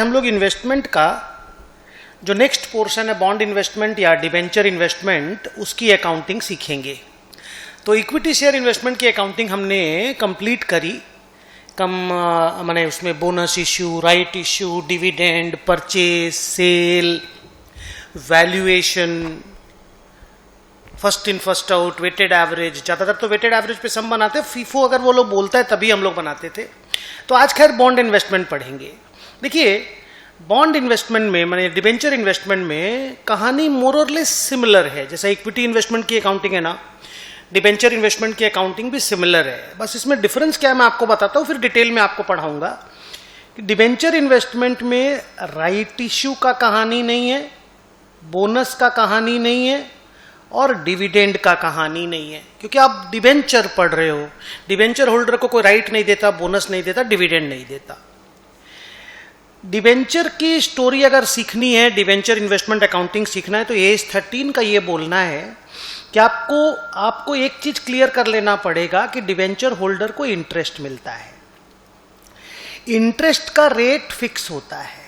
हम लोग इन्वेस्टमेंट का जो नेक्स्ट पोर्शन है बॉन्ड इन्वेस्टमेंट या डिबेंचर इन्वेस्टमेंट, उसकी अकाउंटिंग सीखेंगे। तो इक्विटी शेयर इन्वेस्टमेंट की अकाउंटिंग हमने कंप्लीट करी। माने उसमें bonus issue, right issue, dividend, purchase, sale, valuation, first in first out, weighted average. ज़्यादातर तो वेटेड एवरेज पे सम बनाते हैं, फीफो अगर वो लोग बोलता है तभी हम लोग बनाते थे। तो आज खैर बॉन्ड इन्वेस्टमेंट पढ़ेंगे। देखिए बॉन्ड इन्वेस्टमेंट में माने डिबेंचर इन्वेस्टमेंट में कहानी मोर और लेस सिमिलर है। जैसा इक्विटी इन्वेस्टमेंट की अकाउंटिंग है ना, डिबेंचर इन्वेस्टमेंट की अकाउंटिंग भी सिमिलर है। बस इसमें डिफरेंस क्या है मैं आपको बताता हूँ, फिर डिटेल में आपको पढ़ाऊंगा कि डिबेंचर इन्वेस्टमेंट में राइट इश्यू का कहानी नहीं है, बोनस का कहानी नहीं है और डिविडेंड का कहानी नहीं है। क्योंकि आप डिबेंचर पढ़ रहे हो, डिबेंचर होल्डर को कोई राइट नहीं देता, बोनस नहीं देता, डिविडेंड नहीं देता। डिबेंचर की स्टोरी अगर सीखनी है, डिबेंचर इन्वेस्टमेंट अकाउंटिंग सीखना है, तो एज 13 का ये बोलना है कि आपको एक चीज क्लियर कर लेना पड़ेगा कि डिबेंचर होल्डर को इंटरेस्ट मिलता है। इंटरेस्ट का रेट फिक्स होता है,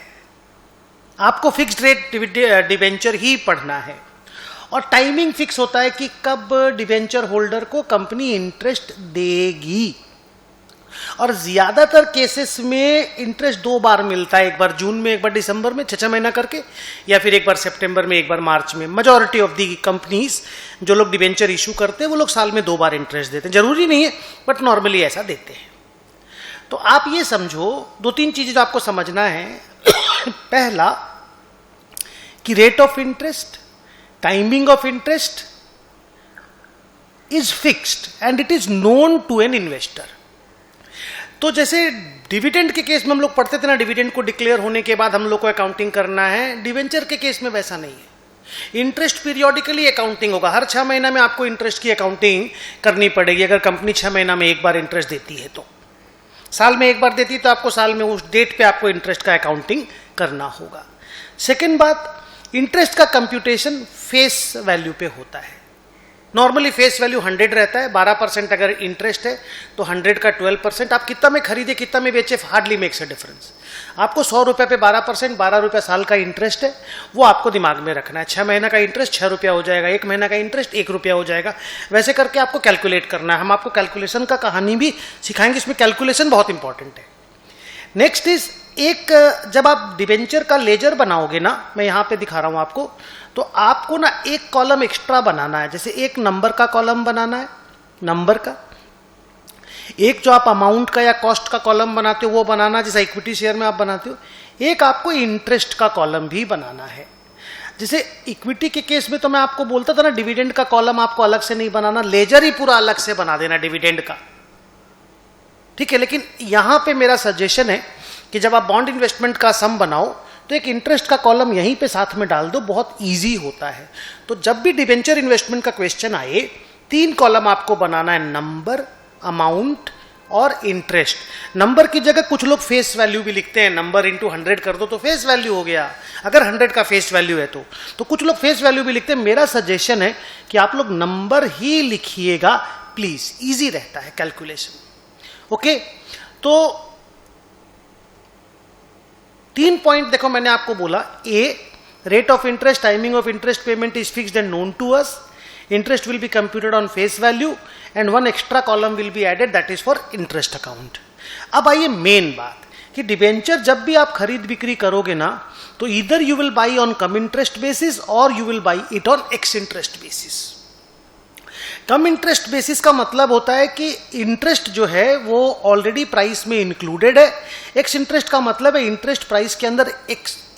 आपको फिक्स्ड रेट डिबेंचर ही पढ़ना है। और टाइमिंग फिक्स होता है कि कब डिबेंचर होल्डर को कंपनी इंटरेस्ट देगी। और ज्यादातर केसेस में इंटरेस्ट 2 बार मिलता है, एक बार जून में, एक बार दिसंबर में, 6 महीना करके, या फिर एक बार सितंबर में, एक बार मार्च में। मेजॉरिटी ऑफ दी कंपनीज जो लोग डिबेंचर इशू करते हैं वो लोग साल में 2 बार इंटरेस्ट देते हैं। जरूरी नहीं है बट नॉर्मली ऐसा देते हैं। तो आप ये समझो 2-3 चीजें जो आपको समझना है। पहला कि rate of interest, timing of interest is fixed and it is known to an investor. तो जैसे डिविडेंड के केस में हम लोग पढ़ते थे ना, डिविडेंड को डिक्लेयर होने के बाद हम लोग को अकाउंटिंग करना है। डिवेंचर के केस में वैसा नहीं है। इंटरेस्ट पीरियोडिकली अकाउंटिंग होगा, हर 6 महीना में आपको इंटरेस्ट की अकाउंटिंग करनी पड़ेगी। अगर कंपनी 6 महीना में एक बार इंटरेस्ट देती है तो, साल में एक बार देती है तो आपको साल में उस डेट पे आपको इंटरेस्ट का अकाउंटिंग करना होगा। सेकेंड बात, इंटरेस्ट का कंप्यूटेशन फेस वैल्यू पे होता है। नॉर्मली फेस वैल्यू 100 रहता है। 12% अगर इंटरेस्ट है तो 100 का 12%। आप कितना में खरीदे कितना में बेचे हार्डली मेक्स अ डिफरेंस। आपको 100 रुपए पे 12%, 12 रुपया साल का इंटरेस्ट है, वो आपको दिमाग में रखना है। 6 महीना का इंटरेस्ट 6 रुपया हो जाएगा, 1 महीना का इंटरेस्ट 1 रुपया हो जाएगा। वैसे करके आपको कैलकुलेट करना है। हम आपको कैलकुलेशन का कहानी भी सिखाएंगे, इसमें कैलकुलेशन बहुत इंपॉर्टेंट है। नेक्स्ट इज जब आप डिबेंचर का लेजर बनाओगे ना, मैं यहां पे दिखा रहा हूं आपको, तो आपको ना एक कॉलम एक्स्ट्रा बनाना है। जैसे एक नंबर का कॉलम बनाना है, नंबर का एक जो आप अमाउंट का या कॉस्ट का कॉलम बनाते हो वो बनाना, जैसे इक्विटी शेयर में आप बनाते हो। एक आपको इंटरेस्ट का कॉलम भी बनाना है। जैसे इक्विटी के केस में तो मैं आपको बोलता था ना, डिविडेंड का कॉलम आपको अलग से नहीं बनाना, लेजर ही पूरा अलग से बना देना डिविडेंड का, ठीक है। लेकिन यहां पे मेरा सजेशन है कि जब आप बॉन्ड इन्वेस्टमेंट का सम बनाओ तो एक इंटरेस्ट का कॉलम यहीं पे साथ में डाल दो, बहुत इजी होता है। तो जब भी डिबेंचर इन्वेस्टमेंट का क्वेश्चन आए, 3 कॉलम आपको बनाना है, नंबर, अमाउंट और इंटरेस्ट। नंबर की जगह कुछ लोग फेस वैल्यू भी लिखते हैं, नंबर इंटू 100 कर दो तो फेस वैल्यू हो गया, अगर 100 का फेस वैल्यू है तो कुछ लोग फेस वैल्यू भी लिखते हैं। मेरा सजेशन है कि आप लोग नंबर ही लिखिएगा प्लीज, इजी रहता है कैलकुलेशन। ओके, तो 3 पॉइंट देखो मैंने आपको बोला। A, rate of interest, timing of interest payment is fixed and known to us, interest will be computed on face value and 1 extra column will be added, that is for interest account. अब आइए main बात कि debenture जब भी आप खरीद बिक्री करोगे ना, तो इधर you will buy on cum interest basis और you will buy it on ex interest basis. Cum interest basis का मतलब होता है कि इंटरेस्ट जो है वो ऑलरेडी प्राइस में इंक्लूडेड है। एक्स इंटरेस्ट का मतलब है इंटरेस्ट प्राइस के अंदर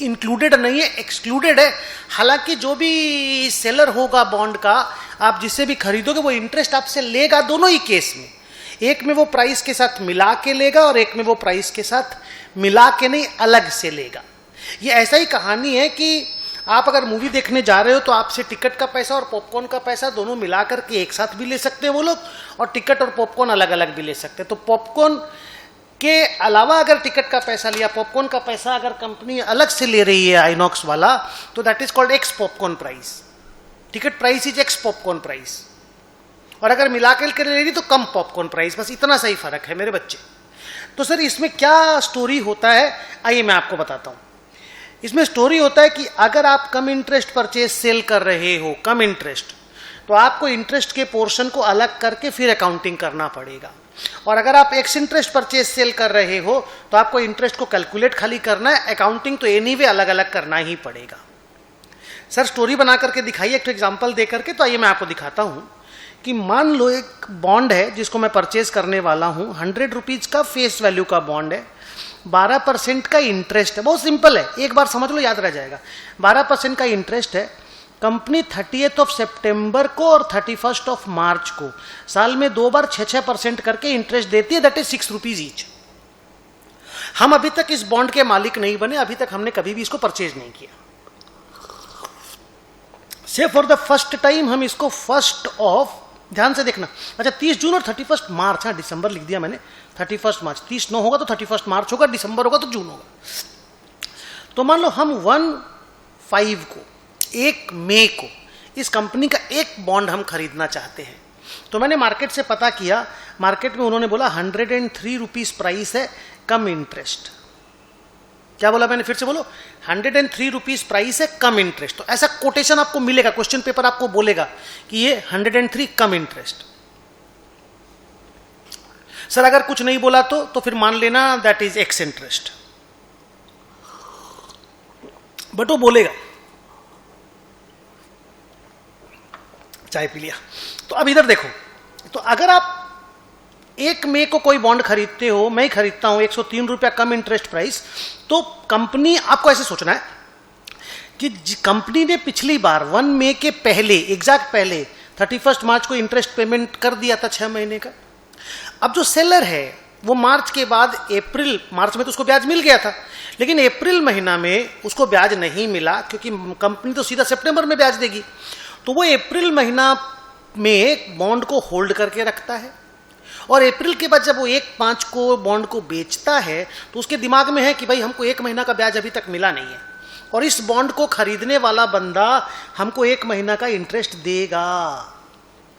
इंक्लूडेड नहीं है, एक्सक्लूडेड है। हालांकि जो भी सेलर होगा बॉन्ड का, आप जिससे भी खरीदोगे वो इंटरेस्ट आपसे लेगा दोनों ही केस में। एक में वो प्राइस के साथ मिला के लेगा और एक में वो प्राइस के साथ मिला के नहीं, अलग से लेगा। ये ऐसा ही कहानी है कि आप अगर मूवी देखने जा रहे हो तो आपसे टिकट का पैसा और पॉपकॉर्न का पैसा दोनों मिला करके एक साथ भी ले सकते हैं वो लोग, और टिकट और पॉपकॉर्न अलग अलग भी ले सकते हैं। तो पॉपकॉर्न के अलावा अगर टिकट का पैसा लिया, पॉपकॉर्न का पैसा अगर कंपनी अलग से ले रही है आइनॉक्स वाला, तो that is called x popcorn price. Ticket price is x popcorn price, और अगर मिला के ले रही तो कम पॉपकॉर्न प्राइस। बस इतना सही फर्क है मेरे बच्चे। तो सर इसमें क्या स्टोरी होता है, आइए मैं आपको बताता हूं। इसमें स्टोरी होता है कि अगर आप कम इंटरेस्ट परचेज सेल कर रहे हो, कम इंटरेस्ट, तो आपको इंटरेस्ट के पोर्शन को अलग करके फिर अकाउंटिंग करना पड़ेगा। और अगर आप एक्स इंटरेस्ट परचेज सेल कर रहे हो तो आपको इंटरेस्ट को कैलकुलेट खाली करना है, अकाउंटिंग तो एनीवे अलग अलग करना ही पड़ेगा। सर स्टोरी बना करके दिखाइए, एक एग्जांपल दे करके। तो आइए मैं आपको दिखाता हूं कि मान लो एक बॉन्ड है जिसको मैं परचेज करने वाला हूं, 100 रुपीज का फेस वैल्यू का बॉन्ड है, 12% का इंटरेस्ट है। बहुत सिंपल है, एक बार समझ लो याद रह जाएगा। 12% का इंटरेस्ट है। कंपनी 30 सितंबर को और 31 मार्च को साल में 2 बार 6% करके इंटरेस्ट देती है, दैट इज 6 रुपीज ईच। हम अभी तक इस बॉन्ड के मालिक नहीं बने, अभी तक हमने कभी भी इसको परचेज नहीं किया। से फॉर द फर्स्ट टाइम हम इसको फर्स्ट ऑफ, ध्यान से देखना, अच्छा 30 जून और 31 मार्च, हाँ दिसंबर लिख दिया मैंने, 31 मार्च, 30 9 होगा तो 31 मार्च होगा, दिसंबर होगा तो जून होगा। तो मान लो हम 1/5 को, 1 मई को इस कंपनी का एक बॉन्ड हम खरीदना चाहते हैं। तो मैंने मार्केट से पता किया, मार्केट में उन्होंने बोला 103 रुपीज प्राइस है, कम इंटरेस्ट। क्या बोला मैंने, फिर से बोलो, 103 रुपीज प्राइस है, कम इंटरेस्ट। तो ऐसा कोटेशन आपको मिलेगा, क्वेश्चन पेपर आपको बोलेगा कि ये 103 कम इंटरेस्ट। सर अगर कुछ नहीं बोला तो फिर मान लेना that is x interest, but वो बोलेगा। चाय पी लिया। तो अब इधर देखो, तो अगर आप 1 मई को कोई बॉन्ड खरीदते हो, मैं खरीदता हूं 103 रुपया कम इंटरेस्ट प्राइस, तो कंपनी, आपको ऐसे सोचना है कि कंपनी ने पिछली बार 1 मई के पहले, एग्जैक्ट पहले 31 मार्च को इंटरेस्ट पेमेंट कर दिया था 6 महीने का। अब जो सेलर है वो मार्च के बाद अप्रैल, मार्च में तो उसको ब्याज मिल गया था, लेकिन अप्रैल महीना में उसको ब्याज नहीं मिला क्योंकि कंपनी तो सीधा सितंबर में ब्याज देगी। तो वो अप्रैल महीना में बॉन्ड को होल्ड करके रखता है, और अप्रैल के बाद जब वो 1/5 को बॉन्ड को बेचता है तो उसके दिमाग में है कि भाई हमको 1 महीना का ब्याज अभी तक मिला नहीं है, और इस बॉन्ड को खरीदने वाला बंदा हमको 1 महीना का इंटरेस्ट देगा।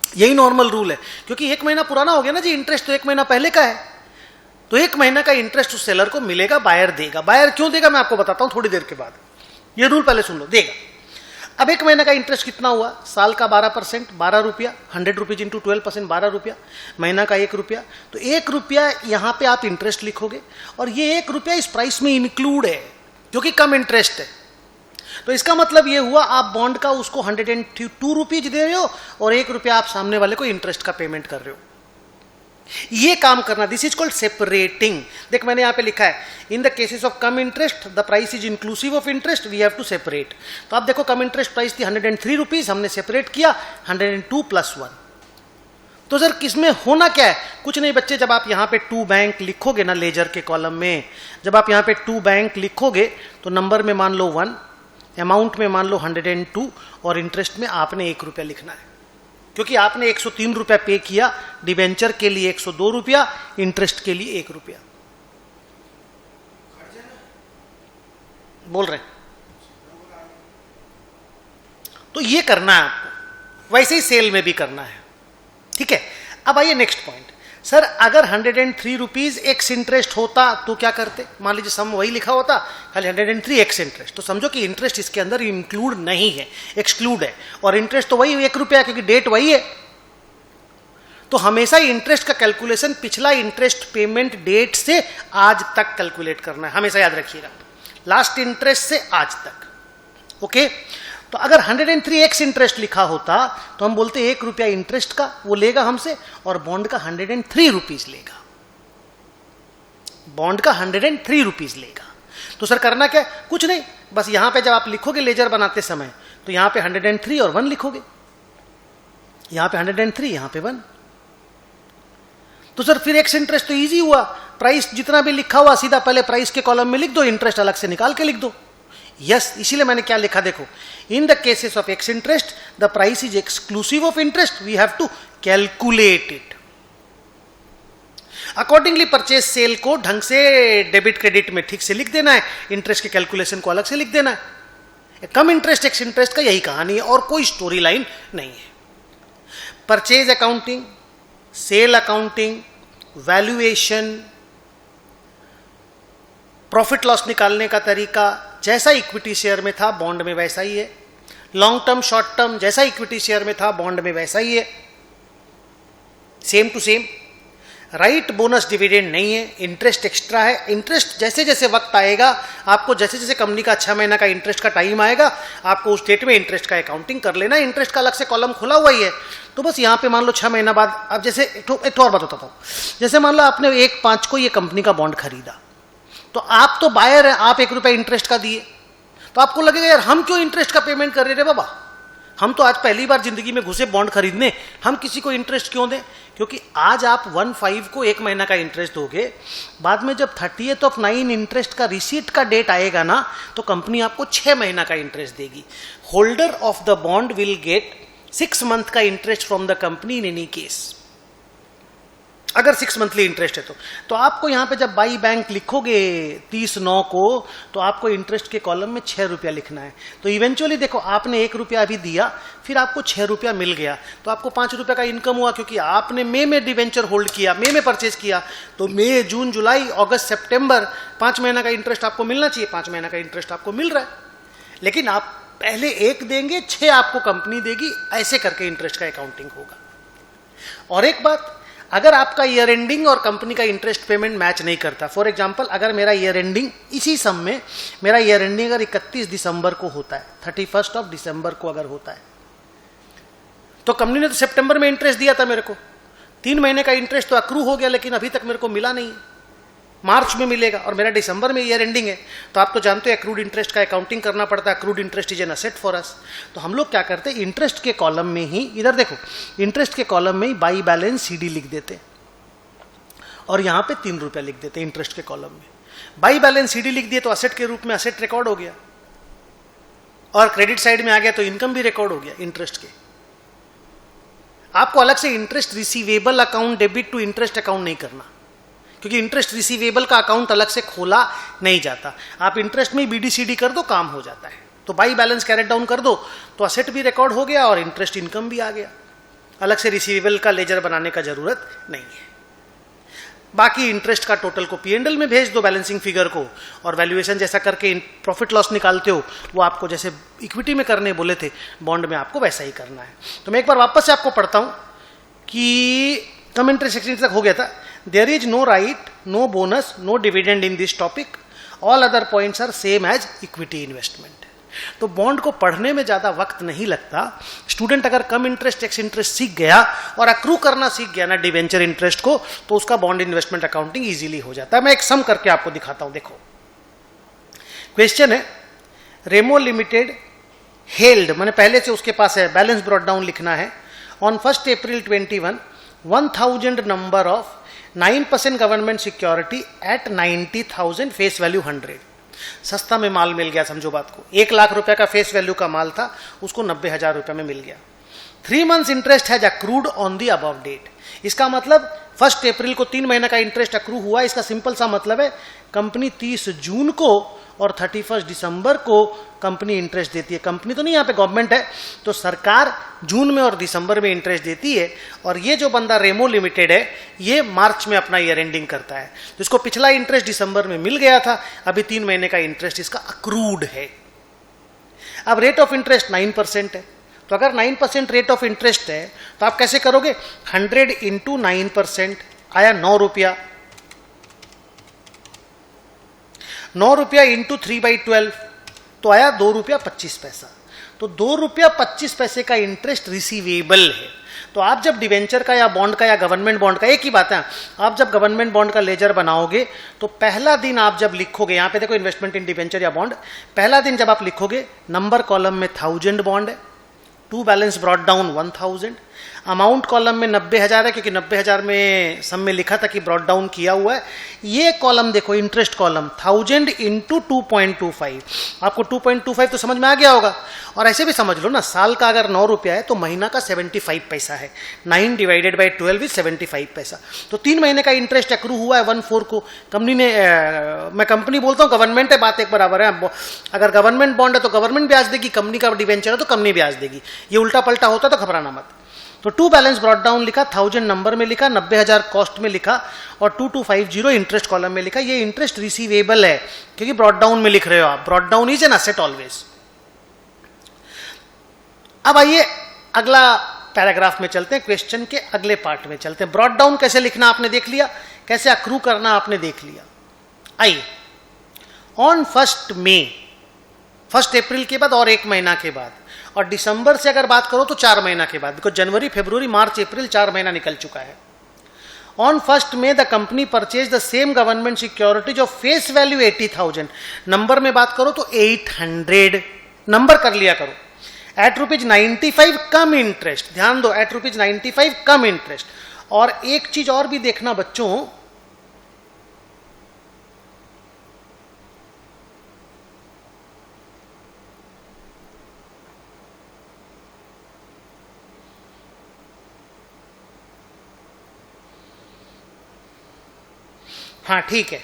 यही नॉर्मल रूल है, क्योंकि 1 महीना पुराना हो गया ना जी, इंटरेस्ट तो 1 महीना पहले का है, तो 1 महीना का इंटरेस्ट उस सेलर को मिलेगा, बायर देगा। बायर क्यों देगा मैं आपको बताता हूं थोड़ी देर के बाद, ये रूल पहले सुन लो, देगा। अब 1 महीने का इंटरेस्ट कितना हुआ, साल का 12%, 12 रुपया, 100 रुपीज इंटू 12%, 12 रुपया, महीना का 1 रुपया। तो 1 रुपया यहां पे आप इंटरेस्ट लिखोगे, और ये 1 रुपया इस प्राइस में इंक्लूड है क्योंकि कम इंटरेस्ट है। तो इसका मतलब ये हुआ आप बॉन्ड का उसको 102 रुपीज दे रहे हो, और 1 रुपया आप सामने वाले को इंटरेस्ट का पेमेंट कर रहे हो। ये काम करना, दिस इज कॉल्ड सेपरेटिंग। देख मैंने यहां पे लिखा है, in the cases of cum interest the price is inclusive of interest, we have to separate. तो आप देखो कम इंटरेस्ट प्राइस थी 103 रुपीज, हमने सेपरेट किया 102 + 1। तो सर किसमें होना क्या है, कुछ नहीं बच्चे, जब आप यहां पे 2 बैंक लिखोगे ना लेजर के कॉलम में, जब आप यहां पे 2 बैंक लिखोगे तो नंबर में मान लो 1, अमाउंट में मान लो 102, और इंटरेस्ट में आपने 1 रुपया लिखना है, क्योंकि आपने 103 रुपया पे किया, डिबेंचर के लिए 102 रुपया, इंटरेस्ट के लिए 1 रुपया। बोल रहे हैं तो ये करना है आपको, वैसे ही सेल में भी करना है, ठीक है। अब आइए नेक्स्ट पॉइंट, सर अगर 103 रुपीज एक्स इंटरेस्ट होता तो क्या करते, मान लीजिए सम वही लिखा होता, खाली 103 एक्स इंटरेस्ट, तो समझो कि इंटरेस्ट इसके अंदर इंक्लूड नहीं है, एक्सक्लूड है, और इंटरेस्ट तो वही 1 रुपया क्योंकि डेट वही है। तो हमेशा इंटरेस्ट का कैलकुलेशन पिछला इंटरेस्ट पेमेंट डेट से आज तक कैलकुलेट करना है, हमेशा याद रखिएगा, लास्ट इंटरेस्ट से आज तक, ओके। तो अगर 103 एक्स इंटरेस्ट लिखा होता तो हम बोलते 1 रुपया इंटरेस्ट का वो लेगा हमसे, और बॉन्ड का 103 रुपीज लेगा, बॉन्ड का 103 रुपीज लेगा। तो सर करना क्या, कुछ नहीं, बस यहां पे जब आप लिखोगे लेजर बनाते समय, तो यहां पे 103 और 1 लिखोगे, यहां पे 103, यहां पे 1। तो सर फिर एक्स इंटरेस्ट तो इजी हुआ, प्राइस जितना भी लिखा हुआ सीधा पहले प्राइस के कॉलम में लिख दो, इंटरेस्ट अलग से निकाल के लिख दो। यस, इसीलिए मैंने क्या लिखा देखो, in the cases of ex interest the price is exclusive of interest, we have to calculate it accordingly. Purchase sale को ढंग से डेबिट क्रेडिट में ठीक से लिख देना है, इंटरेस्ट के कैलकुलेशन को अलग से लिख देना है। कम इंटरेस्ट एक्स इंटरेस्ट का यही कहानी है, और कोई स्टोरी लाइन नहीं है। Purchase accounting, sale accounting, valuation, profit loss निकालने का तरीका जैसा इक्विटी शेयर में था बॉन्ड में वैसा ही है, लॉन्ग टर्म शॉर्ट टर्म जैसा इक्विटी शेयर में था बॉन्ड में वैसा ही है, same to same. Right bonus dividend नहीं है, इंटरेस्ट एक्स्ट्रा है। इंटरेस्ट जैसे जैसे वक्त आएगा आपको, जैसे जैसे कंपनी का 6 महीना का इंटरेस्ट का टाइम आएगा, आपको उस डेट में इंटरेस्ट का अकाउंटिंग कर लेना। इंटरेस्ट का अलग से कॉलम खुला हुआ ही है, तो बस यहाँ पे मान लो 6 महीना बाद, अब जैसे एक और बात बताता हूँ, जैसे मान लो आपने 1/5 को ये कंपनी का बॉन्ड खरीदा, तो आप तो बायर है, आप 1 रुपया इंटरेस्ट का दिए, तो आपको लगेगा यार हम क्यों इंटरेस्ट का पेमेंट कर रहे थे बाबा, हम तो आज पहली बार जिंदगी में घुसे बॉन्ड खरीदने, हम किसी को इंटरेस्ट क्यों दें। क्योंकि आज आप 1/5 को 1 महीना का इंटरेस्ट दोगे, बाद में जब 30/9 इंटरेस्ट का रिसीट का डेट आएगा ना, तो कंपनी आपको 6 महीना का इंटरेस्ट देगी। Holder of the bond will get 6 month का interest from the company in any case, अगर 6 मंथली इंटरेस्ट है तो आपको यहां पे जब बाई बैंक लिखोगे 30/9 को, तो आपको इंटरेस्ट के कॉलम में 6 रुपया लिखना है। तो इवेंचुअली देखो, आपने 1 रुपया अभी दिया, फिर आपको 6 रुपया मिल गया, तो आपको 5 रुपया का इनकम हुआ, क्योंकि आपने मई में डिवेंचर होल्ड किया, मई में परचेज किया, तो मई जून जुलाई अगस्त सितंबर 5 महीना का इंटरेस्ट आपको मिलना चाहिए, 5 महीना का इंटरेस्ट आपको मिल रहा है। लेकिन आप पहले 1 देंगे, 6 आपको कंपनी देगी, ऐसे करके इंटरेस्ट का अकाउंटिंग होगा। और एक बात, अगर आपका ईयर एंडिंग और कंपनी का इंटरेस्ट पेमेंट मैच नहीं करता, फॉर एग्जांपल अगर मेरा ईयर एंडिंग इसी सम में, मेरा ईयर एंडिंग अगर 31 दिसंबर को होता है, 31 दिसंबर को अगर होता है, तो कंपनी ने तो सितंबर में इंटरेस्ट दिया था मेरे को, 3 महीने का इंटरेस्ट तो अक्रू हो गया, लेकिन अभी तक मेरे को मिला नहीं, मार्च में मिलेगा और मेरा दिसंबर में ईयर एंडिंग है। तो आप तो जानते हो अक्रूड इंटरेस्ट का अकाउंटिंग करना पड़ता है, accrued interest is an asset for us. तो हम लोग क्या करते हैं, इंटरेस्ट के कॉलम में ही, इधर देखो, इंटरेस्ट के कॉलम में ही बाई बैलेंस सीडी लिख देते और यहां पे 3 रुपया लिख देते इंटरेस्ट के कॉलम में। बाई बैलेंस सीडी लिख दिए तो असेट के रूप में असेट रिकॉर्ड हो गया, और क्रेडिट साइड में आ गया तो इनकम भी रिकॉर्ड हो गया इंटरेस्ट के। आपको अलग से interest receivable account debit to interest account नहीं करना, क्योंकि इंटरेस्ट रिसीवेबल का अकाउंट अलग से खोला नहीं जाता। आप इंटरेस्ट में बीडीसीडी कर दो, काम हो जाता है। तो बाई बैलेंस कैरेट डाउन कर दो तो असेट भी रिकॉर्ड हो गया और इंटरेस्ट इनकम भी आ गया, अलग से रिसीवेबल का लेजर बनाने का जरूरत नहीं है। बाकी इंटरेस्ट का टोटल को P&L में भेज दो, बैलेंसिंग फिगर को, और वैल्यूएशन जैसा करके प्रॉफिट लॉस निकालते हो, वो आपको जैसे इक्विटी में करने बोले थे, बॉन्ड में आपको वैसा ही करना है। तो मैं एक बार वापस से आपको पढ़ता हूं कि कमेंट्री सेक्शन तक हो गया था। There is no right, no bonus, no dividend in this topic, all other points are same as equity investment. तो बॉन्ड को पढ़ने में ज्यादा वक्त नहीं लगता। स्टूडेंट अगर कम इंटरेस्ट टैक्स इंटरेस्ट सीख गया और अक्रू करना सीख गया ना डिवेंचर इंटरेस्ट को, तो उसका बॉन्ड इन्वेस्टमेंट अकाउंटिंग इजीली हो जाता है। मैं एक सम करके आपको दिखाता हूं, देखो। क्वेश्चन है, रेमो लिमिटेड हेल्ड, मैंने पहले से उसके पास है, बैलेंस ब्रॉट डाउन लिखना है। On 1 April 21, 1000 number of 9% government security eight 90,000, face value 100। सस्ता में माल मिल गया, समझो बात को। 1 लाख रुपए का फेस वैल्यू का माल था, उसको 90,000 रुपए में मिल गया। 3 months interest has accrued on the above date. इसका मतलब 1 अप्रैल को 3 महीने का इंटरेस्ट अक्रू हुआ। इसका सिंपल सा मतलब है, कंपनी 30 जून को और 31 दिसंबर को कंपनी इंटरेस्ट देती है। कंपनी तो नहीं, यहाँ पे गवर्नमेंट है, तो सरकार जून में और दिसंबर में इंटरेस्ट देती है। और ये जो बंदा रेमो लिमिटेड है, ये मार्च में अपना ईयर एंडिंग करता है। जिसको पिछला इंटरेस्ट दिसंबर में मिल गया था, अभी 3 महीने का इंटरेस्ट इसका अक्रूड है। अब रेट ऑफ इंटरेस्ट 9% है, तो अगर 9% रेट ऑफ इंटरेस्ट है तो आप कैसे करोगे, 100 इंटू 9% आया 9 रुपया, 9 रुपया इंटू 3/12 तो आया 2 रुपया 25 पैसा। तो 2 रुपया 25 पैसे का इंटरेस्ट रिसीवेबल है। तो आप जब डिवेंचर का या बॉन्ड का या गवर्नमेंट बॉन्ड का, एक ही बात है, आप जब गवर्नमेंट बॉन्ड का लेजर बनाओगे तो पहला दिन आप जब लिखोगे, यहां पे देखो इन्वेस्टमेंट इन डिवेंचर या बॉन्ड, पहला दिन जब आप लिखोगे, नंबर कॉलम में 1000 बॉन्ड है, to balance brought down 1000, amount column में 90,000 है, क्योंकि 90,000 में सम में लिखा था कि ब्रॉट डाउन किया हुआ है। ये कॉलम देखो, इंटरेस्ट कॉलम 1000 इंटू 2.25, आपको 2.25 तो समझ में आ गया होगा। और ऐसे भी समझ लो ना, साल का अगर 9 रुपया है तो महीना का 75 पैसा है, 9 डिवाइडेड बाई 12 इज 75 पैसा। तो 3 महीने का इंटरेस्ट अक्रू हुआ है 14 को। कंपनी ने, मैं कंपनी बोलता हूँ, गवर्नमेंट है, बात एक बराबर है। अगर गवर्नमेंट बॉन्ड है तो गवर्नमेंट ब्याज देगी, कंपनी का डिवेंचर है तो कंपनी ब्याज देगी। ये उल्टा पलटा होता तो घबराना मत। तो टू बैलेंस ब्रॉट डाउन लिखा, 1000 नंबर में लिखा, 90,000 कॉस्ट में लिखा और 2250 इंटरेस्ट कॉलम में लिखा। ये इंटरेस्ट रिसीवेबल है क्योंकि ब्रॉट डाउन में लिख रहे हो आप। Brought down is an asset always. अब आइए अगला पैराग्राफ में चलते हैं, क्वेश्चन के अगले पार्ट में चलते हैं। ब्रॉट डाउन कैसे लिखना आपने देख लिया, कैसे अक्रू करना आपने देख लिया। आइए, ऑन 1 मई, 1 अप्रैल के बाद और 1 महीना के बाद, और दिसंबर से अगर बात करो तो 4 महीना के बाद, बिकॉज जनवरी, फरवरी, मार्च, अप्रैल 4 महीना निकल चुका है। On 1 May the company purchase the same government securities of face value 80,000, number में बात करो तो 800 नंबर कर लिया करो, एट ₹95 कम इंटरेस्ट। ध्यान दो, एट ₹95 कम इंटरेस्ट। और एक चीज और भी देखना बच्चों, हाँ ठीक है,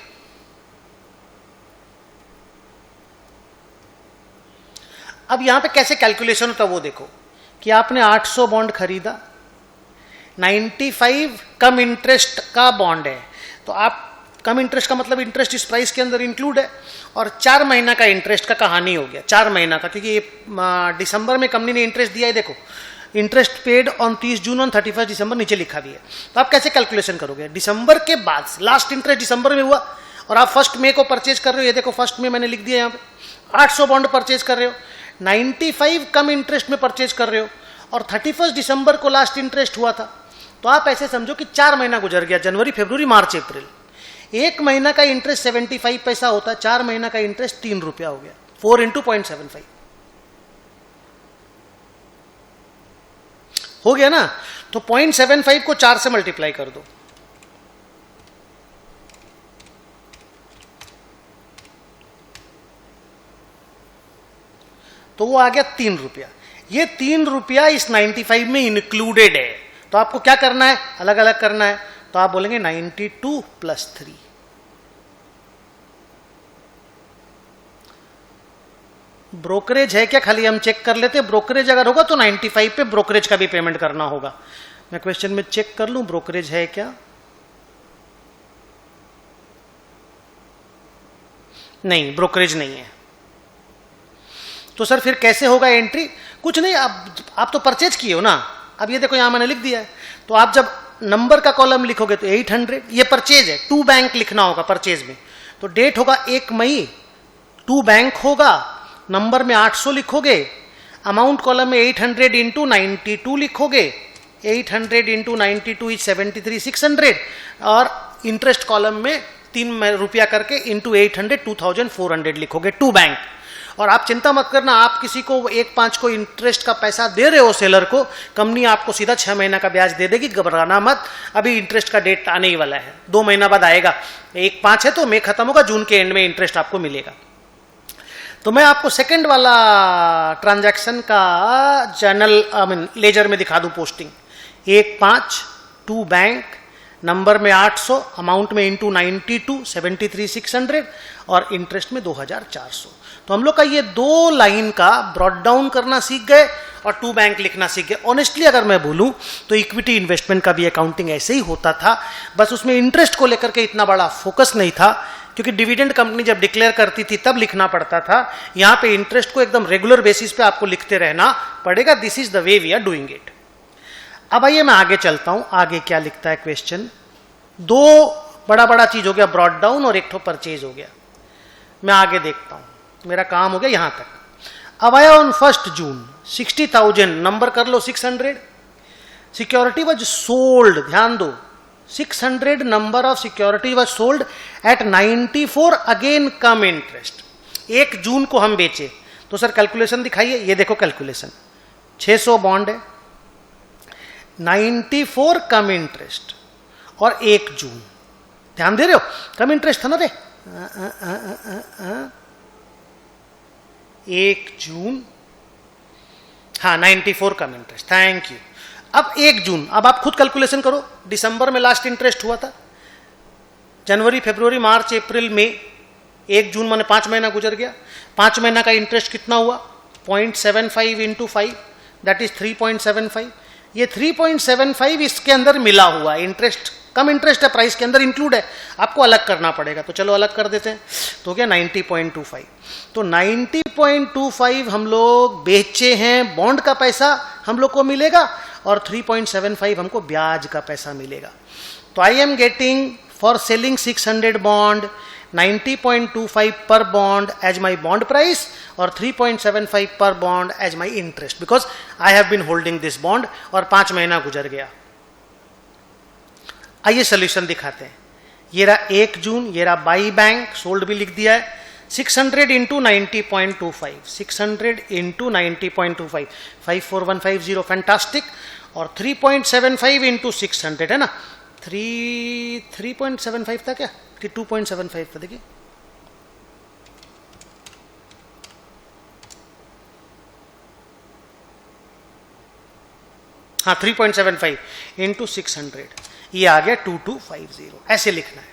अब यहां पे कैसे कैलकुलेशन होता है वो देखो कि आपने 800 बॉन्ड खरीदा, 95 कम इंटरेस्ट का बॉन्ड है, तो आप कम इंटरेस्ट का मतलब इंटरेस्ट इस प्राइस के अंदर इंक्लूड है, और 4 महीना का इंटरेस्ट का कहानी हो गया, 4 महीना का, क्योंकि दिसंबर में कंपनी ने इंटरेस्ट दिया है। देखो, interest paid on 30 June on 31 दिसंबर नीचे लिखा भी है। तो आप कैसे कैलकुलेशन करोगे, दिसंबर के बाद लास्ट इंटरेस्ट दिसंबर में हुआ और आप 1 मई को परचेज कर रहे हो, ये देखो 1 मई मैंने लिख दिया यहाँ पे, 800 बॉन्ड परचेज कर रहे हो, 95 कम इंटरेस्ट में परचेज कर रहे हो और 31 दिसंबर को लास्ट इंटरेस्ट हुआ था। तो आप ऐसे समझो कि 4 महीना गुजर गया, जनवरी, फरवरी, मार्च, अप्रैल। 1 महीना का इंटरेस्ट 75 पैसा होता है, 4 महीना का इंटरेस्ट 3 रुपया हो गया, 4 × 0.75 हो गया ना। तो 0.75 को 4 से मल्टीप्लाई कर दो, तो वो आ गया 3 रुपया। ये 3 रुपया इस 95 में इंक्लूडेड है। तो आपको क्या करना है, अलग अलग करना है। तो आप बोलेंगे 92 + 3। ब्रोकरेज है क्या, खाली हम चेक कर लेते हैं। ब्रोकरेज अगर होगा तो 95 पे ब्रोकरेज का भी पेमेंट करना होगा। मैं क्वेश्चन में चेक कर लूं ब्रोकरेज है क्या, नहीं, ब्रोकरेज नहीं है। तो सर फिर कैसे होगा एंट्री, कुछ नहीं, आप तो परचेज किए हो ना। अब ये देखो यहां मैंने लिख दिया है, तो आप जब नंबर का कॉलम लिखोगे तो 800, ये परचेज है, टू बैंक लिखना होगा परचेज में। तो डेट होगा 1 मई, टू बैंक होगा, नंबर में 800 लिखोगे, अमाउंट कॉलम में 800 × 92 लिखोगे, 800 × 92 इज 73,600, और इंटरेस्ट कॉलम में 3 रुपया करके इंटू 800 2400 लिखोगे, टू बैंक। और आप चिंता मत करना, आप किसी को 1.5 को इंटरेस्ट का पैसा दे रहे हो सेलर को, कंपनी आपको सीधा 6 महीना का ब्याज दे देगी, घबराना मत। अभी इंटरेस्ट का डेट आने ही वाला है, 2 महीना बाद आएगा। 1/5 है तो मई खत्म होगा, जून के एंड में इंटरेस्ट आपको मिलेगा। तो मैं आपको सेकंड वाला ट्रांजैक्शन का जर्नल लेजर में दिखा दूं पोस्टिंग। 1/5 टू बैंक, नंबर में 800, अमाउंट में इंटू 92 73,600 और इंटरेस्ट में 2,400। तो हम लोग का ये 2 लाइन का ब्रॉट डाउन करना सीख गए और टू बैंक लिखना सीख गए। ऑनेस्टली अगर मैं बोलूं तो इक्विटी इन्वेस्टमेंट का भी अकाउंटिंग ऐसे ही होता था, बस उसमें इंटरेस्ट को लेकर के इतना बड़ा फोकस नहीं था, क्योंकि डिविडेंड कंपनी जब डिक्लेयर करती थी तब लिखना पड़ता था। यहां पे इंटरेस्ट को एकदम रेगुलर बेसिस पे आपको लिखते रहना पड़ेगा। This is the way we are doing it. अब आइए मैं आगे चलता हूं, आगे क्या लिखता है क्वेश्चन। 2 बड़ा चीज हो गया, ब्रॉट डाउन, और एक ठो परचेज हो गया। मैं आगे देखता हूं, मेरा काम हो गया यहां तक। अब आया ऑन 1 जून 60,000, नंबर कर लो 600, सिक्योरिटी वॉज सोल्ड, ध्यान दो 600 number of security was sold at 94 again come interest. 1 जून को हम बेचे, तो सर कैलकुलेशन दिखाइए। ये देखो कैलकुलेशन, 600 बॉन्ड है, 94 कम इंटरेस्ट और 1 जून। ध्यान दे रहे हो, कम इंटरेस्ट था ना रे, 1 जून, हाँ 94 कम इंटरेस्ट, थैंक यू। अब 1 जून, अब आप खुद कैलकुलेशन करो। दिसंबर में लास्ट इंटरेस्ट हुआ था, जनवरी, फरवरी, मार्च, अप्रैल, मई, 1 जून माने 5 महीना गुजर गया। 5 महीना का इंटरेस्ट कितना हुआ, 0.75 × 5, दैट इज 3.75। ये 3.75 इसके अंदर मिला हुआ है, इंटरेस्ट कम इंटरेस्ट है, प्राइस के अंदर इंक्लूड है, आपको अलग करना पड़ेगा। तो चलो अलग कर देते हैं। तो क्या 90.25, तो 90.25 हम लोग बेचे हैं, बॉन्ड का पैसा हम लोग को मिलेगा और 3.75 हमको ब्याज का पैसा मिलेगा। तो I am getting for selling 600 bond 90.25 पर bond as my bond price और 3.75 पर bond as my interest, because I have been holding this bond और 5 महीना गुजर गया। आइए सोल्यूशन दिखाते हैं। ये रहा 1 जून, ये रहा बाई बैंक, सोल्ड भी लिख दिया है। 600 इंटू 90.25, 600 इंटू 90.25, 54150, फैंटास्टिक। और 3.75 इंटू 600 है ना, 3.75 था क्या कि 2.75 था, देखिए हाँ 3.75 इंटू 600, ये आ गया 2250, ऐसे लिखना है।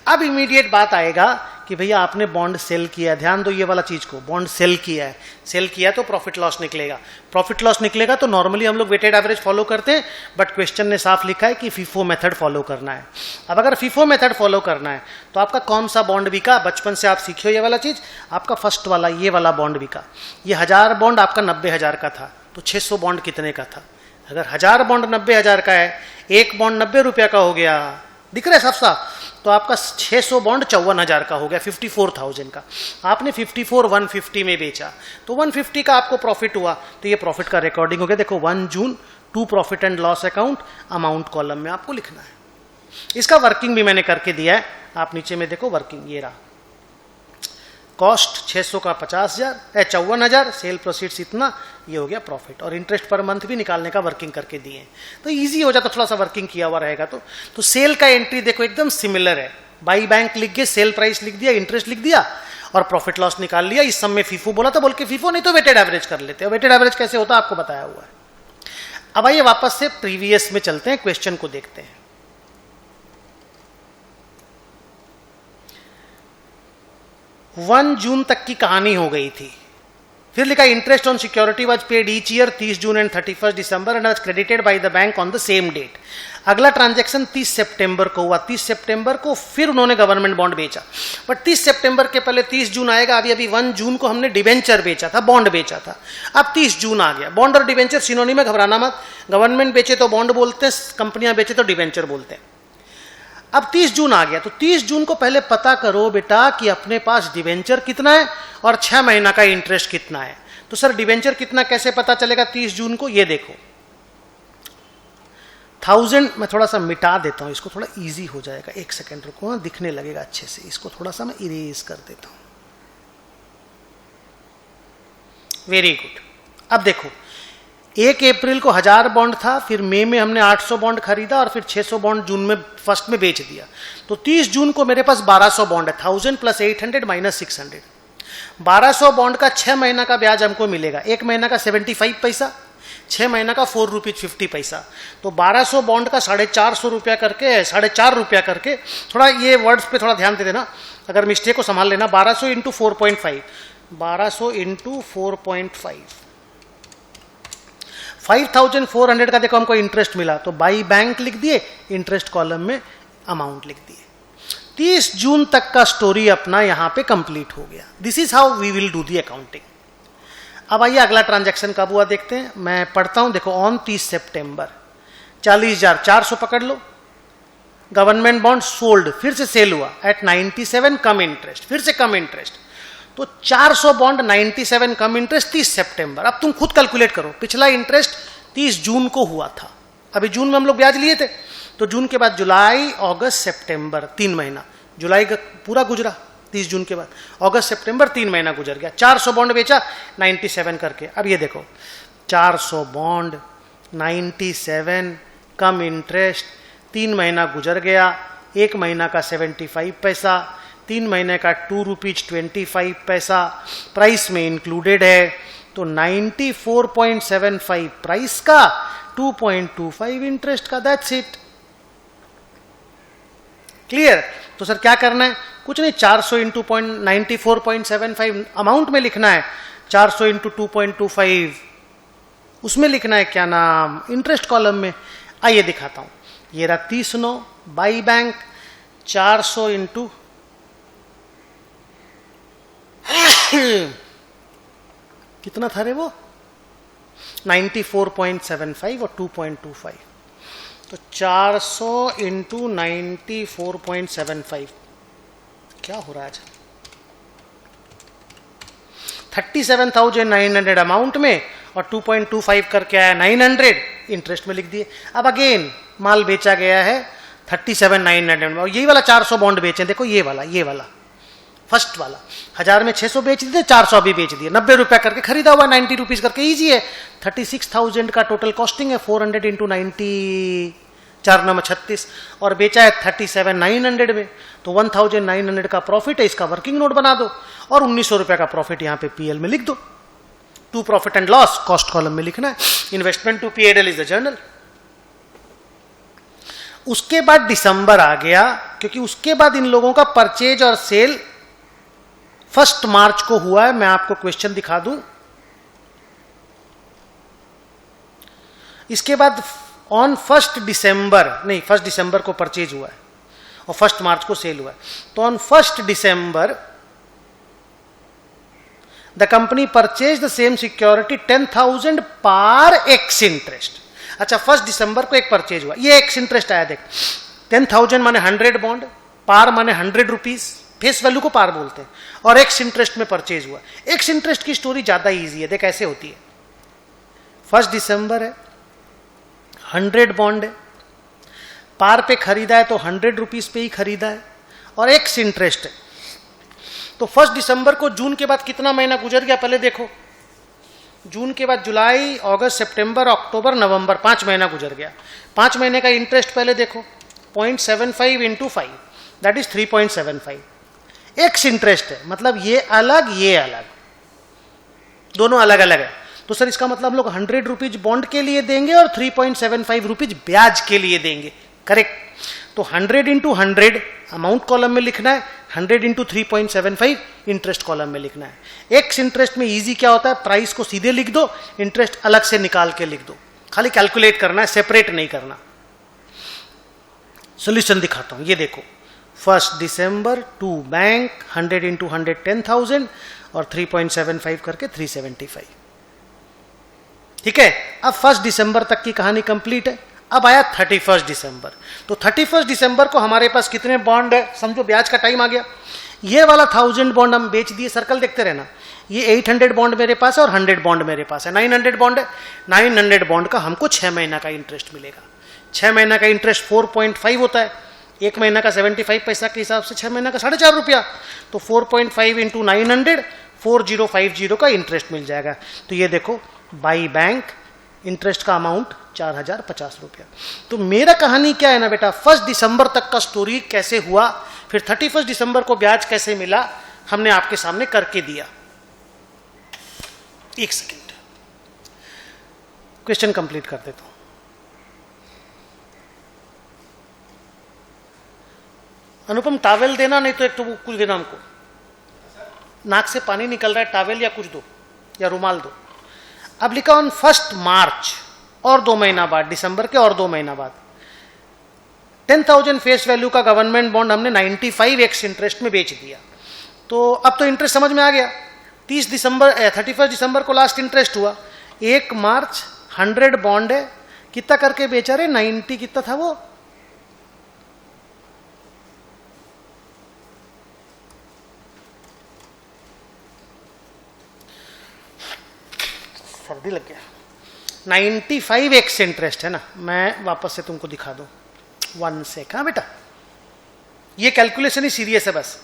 अब इमीडिएट बात आएगा कि भैया आपने बॉन्ड सेल किया, ध्यान दो ये वाला चीज को, बॉन्ड सेल किया है, सेल किया तो प्रॉफिट लॉस निकलेगा, प्रॉफिट लॉस निकलेगा तो नॉर्मली हम लोग वेटेड एवरेज फॉलो करते हैं, बट क्वेश्चन ने साफ लिखा है कि फीफो मेथड फॉलो करना है। अब अगर फीफो मेथड फॉलो करना है तो आपका कौन सा बॉन्ड बिका, बचपन से आप सीखे हो ये वाला चीज, आपका फर्स्ट वाला ये वाला बॉन्ड बिका। ये 1000 बॉन्ड आपका 90,000 का था, तो 600 बॉन्ड कितने का था? अगर 1000 बॉन्ड 90,000 का है, एक बॉन्ड 90 रुपया का हो गया, दिख रहा है साफ साफ, तो आपका 600 बॉन्ड 54,000 का हो गया, 54,000 का। आपने 54 150 में बेचा, तो 150 का आपको प्रॉफिट हुआ, तो ये प्रॉफिट का रिकॉर्डिंग हो गया। देखो 1 June to profit and loss account, amount column में आपको लिखना है। इसका वर्किंग भी मैंने करके दिया है, आप नीचे में देखो वर्किंग, ये रहा। कॉस्ट 600 का 50,000 54,000, सेल प्रोसीड्स इतना, ये हो गया प्रॉफिट, और इंटरेस्ट पर मंथ भी निकालने का वर्किंग करके दिए, तो इजी हो जाता, थोड़ा सा वर्किंग किया हुआ रहेगा। तो सेल का एंट्री देखो एकदम सिमिलर है, बाई बैंक लिख के सेल प्राइस लिख दिया, इंटरेस्ट लिख दिया और प्रॉफिट लॉस निकाल लिया। इस सब में फीफो बोला था, बोल के फीफो नहीं तो वेटेड एवरेज कर लेते हैं। वेटेड एवरेज कैसे होता है आपको बताया हुआ है। अब आइए वापस से प्रीवियस में चलते हैं, क्वेश्चन को देखते हैं। 1 जून तक की कहानी हो गई थी, फिर लिखा interest on security was paid each year 30 June and 31 December and was credited by the bank on the same date. अगला ट्रांजैक्शन 30 सितंबर को हुआ, 30 सितंबर को फिर उन्होंने गवर्नमेंट बॉन्ड बेचा, बट 30 सितंबर के पहले 30 जून आएगा। अभी 1 जून को हमने डिवेंचर बेचा था, बॉन्ड बेचा था, अब 30 जून आ गया। बॉन्ड और डिवेंचर सिनोनिम में, घबराना मत, गवर्नमेंट बेचे तो बॉन्ड बोलते हैं, कंपनियां बेचे तो डिवेंचर बोलते हैं। अब 30 जून आ गया, तो 30 जून को पहले पता करो बेटा कि अपने पास डिवेंचर कितना है और 6 महीना का इंटरेस्ट कितना है। तो सर डिवेंचर कितना कैसे पता चलेगा 30 जून को, ये देखो 1000, मैं थोड़ा सा मिटा देता हूं इसको, थोड़ा इजी हो जाएगा, 1 सेकेंड रुको, हाँ दिखने लगेगा अच्छे से, इसको थोड़ा सा मैं इरेज कर देता हूं। Very good. अब देखो 1 अप्रैल को 1000 बॉन्ड था, फिर मई में हमने 800 बॉन्ड खरीदा और फिर 600 बॉन्ड जून में फर्स्ट में बेच दिया, तो 30 जून को मेरे पास 1200 बॉन्ड है, 1000 प्लस 800 माइनस 600। 1200 बॉन्ड का 6 महीना का ब्याज हमको मिलेगा, 1 महीना का 75 पैसा, 6 महीना का 4 रुपीज 50 पैसा। तो 1200 बॉन्ड का 450 रुपया करके, 4.5 रुपया करके, थोड़ा ये वर्ड्स पे थोड़ा ध्यान दे देना, अगर मिस्टेक को संभाल लेना। 1200 इंटू 4.5, 1200 इंटू 4.5, 5400 का देखो हमको इंटरेस्ट मिला, तो बाई बैंक लिख दिए, इंटरेस्ट कॉलम में अमाउंट लिख दिए। 30 जून तक का स्टोरी अपना यहां पे कंप्लीट हो गया। This is how we will do the accounting. अब आइए अगला ट्रांजैक्शन कब हुआ देखते हैं, मैं पढ़ता हूं, देखो ऑन 30 सितंबर 40,400 पकड़ लो, गवर्नमेंट बॉन्ड सोल्ड, फिर से सेल हुआ एट 97 कम इंटरेस्ट, फिर से कम इंटरेस्ट, तो 400 बॉन्ड 97 कम इंटरेस्ट 30 सितंबर। अब तुम खुद कैलकुलेट करो, पिछला इंटरेस्ट 30 जून को हुआ था, अभी जून में हम लोग ब्याज लिए थे, तो जून के बाद जुलाई अगस्त सितंबर 3 महीना, जुलाई का पूरा गुजरा 30 जून के बाद, अगस्त सितंबर 3 महीना गुजर गया, 400 बॉन्ड बेचा 97 करके। अब ये देखो 400 बॉन्ड 97 कम इंटरेस्ट, 3 महीना गुजर गया, 1 महीना का 75 पैसा, 3 महीने का 2 रुपीज 25 पैसा, प्राइस में इंक्लूडेड है, तो 94.75 प्राइस का, 2.25 इंटरेस्ट का, दैट्स इट। क्लियर? तो सर क्या करना है, कुछ नहीं, 400 इंटू 94.75 अमाउंट में लिखना है, 400 इंटू 2.25 उसमें लिखना है क्या नाम, इंटरेस्ट कॉलम में। आइए दिखाता हूं, ये रहा 30/9 बाई बैंक 400 इंटू कितना था रे वो 94.75 और 2.25, तो 400 इंटू 94.75 क्या हो रहा है आज 37,900 अमाउंट में और 2.25 करके आया 900 इंटरेस्ट में लिख दिए। अब अगेन माल बेचा गया है 37,900 में और यही वाला 400 बॉन्ड बेचे, देखो ये वाला फर्स्ट वाला 1000 में 600 बेच दिए, 400 अभी बेच दिए, 90 रुपया करके खरीदा हुआ 90 रुपीज करके, इजी है। 36,000 का टोटल कॉस्टिंग है, 400 इंटू 90 4 9 36 और बेचा है 37,900 में, तो 1,900 का प्रॉफिट है, इसका वर्किंग नोट बना दो और 1900 रुपया का प्रॉफिट यहां पे पीएल में लिख दो। To profit and loss cost column में लिखना है। Investment to PL is the journal. उसके बाद दिसंबर आ गया, क्योंकि उसके बाद इन लोगों का परचेज और सेल 1 मार्च को हुआ है। मैं आपको क्वेश्चन दिखा दूं, इसके बाद ऑन 1 दिसंबर नहीं 1 दिसंबर को परचेज हुआ है और 1 मार्च को सेल हुआ है, तो on 1 December the company purchase the same security 10,000 par ex interest. अच्छा 1 दिसंबर को एक परचेज हुआ, ये एक्स इंटरेस्ट आया, देख 10,000 माने 100 बॉन्ड, पार माने 100 रुपीज, फेस वैल्यू को पार बोलते हैं, और एक्स इंटरेस्ट में परचेज हुआ। एक्स इंटरेस्ट की स्टोरी ज्यादा इजी है, देख ऐसे होती है। 1 दिसंबर है, 100 बॉन्ड है, पार पे खरीदा है तो 100 रुपीज पे ही खरीदा है, और एक्स इंटरेस्ट है। तो 1 दिसंबर को जून के बाद कितना महीना गुजर गया पहले देखो, जून के बाद जुलाई अगस्त सितंबर अक्टूबर नवंबर, 5 महीना गुजर गया। 5 महीने का इंटरेस्ट पहले देखो 0.75 into 5 that is 3.75। X interest है, मतलब ये अलग दोनों अलग अलग है। तो सर इसका मतलब हम लोग 100 रुपीज बॉन्ड के लिए देंगे और 3.75 रुपीज ब्याज के लिए देंगे, करेक्ट। तो 100 इंटू 100 अमाउंट कॉलम में लिखना है, 100 इंटू 3.75 इंटरेस्ट कॉलम में लिखना है। एक्स इंटरेस्ट में इजी क्या होता है, प्राइस को सीधे लिख दो, इंटरेस्ट अलग से निकाल के लिख दो, खाली कैलकुलेट करना है, सेपरेट नहीं करना। सोल्यूशन दिखाता हूं, ये देखो 1 दिसंबर टू बैंक 100 इंटू 100 10,000 और 3.75 करके 375, ठीक है। अब 1 दिसंबर तक की कहानी कंप्लीट है। अब आया 31 दिसंबर, तो 31 दिसंबर को हमारे पास कितने बॉन्ड है, समझो ब्याज का टाइम आ गया। ये वाला 1000 बॉन्ड हम बेच दिए, सर्कल देखते रहना, ये 800 बॉन्ड मेरे पास है और 100 बॉन्ड मेरे पास है, 900 बॉन्ड है। 900 बॉन्ड का हमको 6 महीना का इंटरेस्ट मिलेगा। 6 महीना का इंटरेस्ट 4.5 होता है, 1 महीना का 75 पैसा के हिसाब से 6 महीना का 4.5 रुपया, तो 4.5 इंटू 900 4050 का इंटरेस्ट मिल जाएगा। तो ये देखो बाई बैंक इंटरेस्ट का अमाउंट 4,050 रुपया। तो मेरा कहानी क्या है ना बेटा, 1 दिसंबर तक का स्टोरी कैसे हुआ, फिर 31 दिसंबर को ब्याज कैसे मिला, हमने आपके सामने करके दिया। 1 सेकेंड, क्वेश्चन कंप्लीट कर देता हूं। अनुपम टॉवेल देना, नहीं तो एक तो कुछ देना हमको, नाक से पानी निकल रहा है, टॉवेल या कुछ दो या रुमाल दो। अब लिखा ऑन 1 मार्च और 2 महीना बाद, दिसंबर के और 2 महीना बाद 10,000 फेस वैल्यू का गवर्नमेंट बॉन्ड हमने 95 एक्स इंटरेस्ट में बेच दिया। तो अब तो इंटरेस्ट समझ में आ गया। 31 दिसंबर को लास्ट इंटरेस्ट हुआ। 1 मार्च 100 बॉन्ड है, कितना करके बेचा रे, 90 कितना था वो, सर्दी लग गया, 95 एक्स इंटरेस्ट है ना। मैं वापस से तुमको दिखा दूं, 1 सेक, हाँ बेटा ये कैलकुलेशन ही सीरियस है बस।